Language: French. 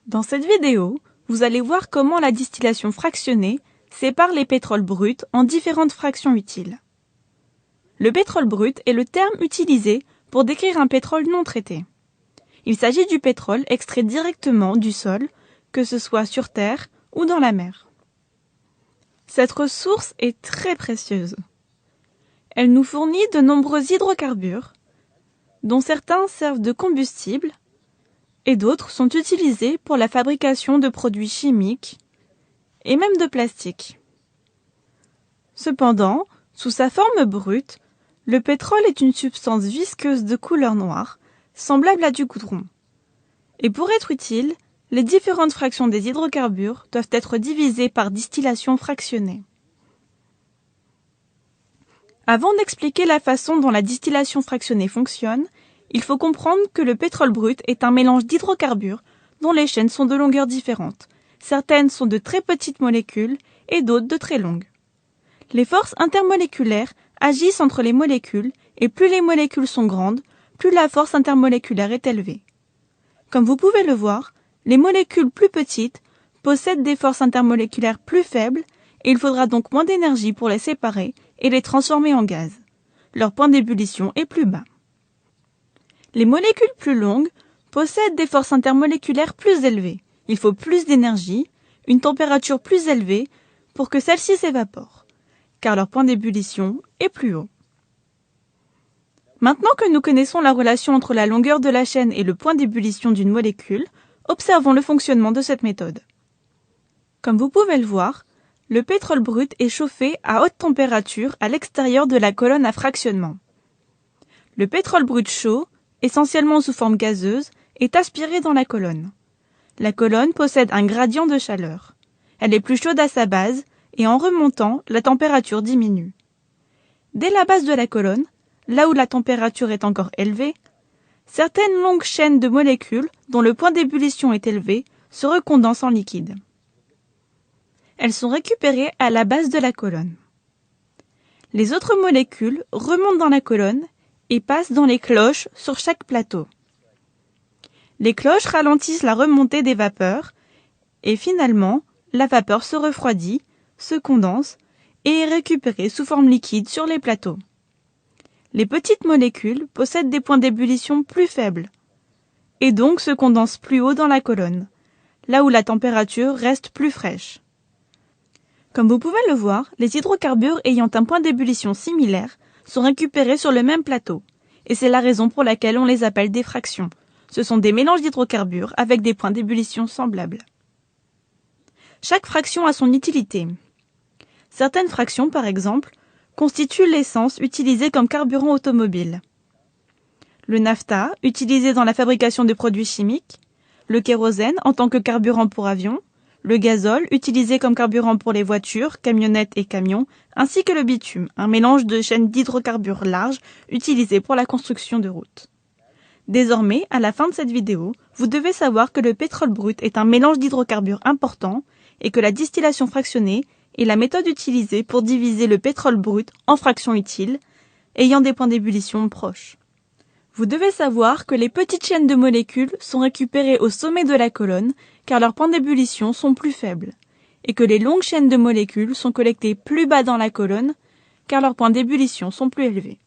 Dans cette vidéo, vous allez voir comment la distillation fractionnée sépare les pétroles bruts en différentes fractions utiles. Le pétrole brut est le terme utilisé pour décrire un pétrole non traité. Il s'agit du pétrole extrait directement du sol, que ce soit sur terre ou dans la mer. Cette ressource est très précieuse. Elle nous fournit de nombreux hydrocarbures, dont certains servent de combustible et d'autres sont utilisés pour la fabrication de produits chimiques et même de plastique. Cependant, sous sa forme brute, le pétrole est une substance visqueuse de couleur noire, semblable à du goudron. Et pour être utile, les différentes fractions des hydrocarbures doivent être divisées par distillation fractionnée. Avant d'expliquer la façon dont la distillation fractionnée fonctionne, il faut comprendre que le pétrole brut est un mélange d'hydrocarbures dont les chaînes sont de longueurs différentes. Certaines sont de très petites molécules et d'autres de très longues. Les forces intermoléculaires agissent entre les molécules et plus les molécules sont grandes, plus la force intermoléculaire est élevée. Comme vous pouvez le voir, les molécules plus petites possèdent des forces intermoléculaires plus faibles et il faudra donc moins d'énergie pour les séparer et les transformer en gaz. Leur point d'ébullition est plus bas. Les molécules plus longues possèdent des forces intermoléculaires plus élevées. Il faut plus d'énergie, une température plus élevée pour que celles-ci s'évaporent, car leur point d'ébullition est plus haut. Maintenant que nous connaissons la relation entre la longueur de la chaîne et le point d'ébullition d'une molécule, observons le fonctionnement de cette méthode. Comme vous pouvez le voir, le pétrole brut est chauffé à haute température à l'extérieur de la colonne à fractionnement. Le pétrole brut chaud, essentiellement sous forme gazeuse, est aspiré dans la colonne. La colonne possède un gradient de chaleur. Elle est plus chaude à sa base et en remontant, la température diminue. Dès la base de la colonne, là où la température est encore élevée, certaines longues chaînes de molécules dont le point d'ébullition est élevé se recondensent en liquide. Elles sont récupérées à la base de la colonne. Les autres molécules remontent dans la colonne et passent dans les cloches sur chaque plateau. Les cloches ralentissent la remontée des vapeurs et finalement, la vapeur se refroidit, se condense et est récupérée sous forme liquide sur les plateaux. Les petites molécules possèdent des points d'ébullition plus faibles et donc se condensent plus haut dans la colonne, là où la température reste plus fraîche. Comme vous pouvez le voir, les hydrocarbures ayant un point d'ébullition similaire sont récupérés sur le même plateau, et c'est la raison pour laquelle on les appelle des fractions. Ce sont des mélanges d'hydrocarbures avec des points d'ébullition semblables. Chaque fraction a son utilité. Certaines fractions, par exemple, constituent l'essence utilisée comme carburant automobile. Le naphta, utilisé dans la fabrication de produits chimiques, le kérosène en tant que carburant pour avions, le gazole, utilisé comme carburant pour les voitures, camionnettes et camions, ainsi que le bitume, un mélange de chaînes d'hydrocarbures larges utilisé pour la construction de routes. Désormais, à la fin de cette vidéo, vous devez savoir que le pétrole brut est un mélange d'hydrocarbures important et que la distillation fractionnée est la méthode utilisée pour diviser le pétrole brut en fractions utiles, ayant des points d'ébullition proches. Vous devez savoir que les petites chaînes de molécules sont récupérées au sommet de la colonne car leurs points d'ébullition sont plus faibles, et que les longues chaînes de molécules sont collectées plus bas dans la colonne car leurs points d'ébullition sont plus élevés.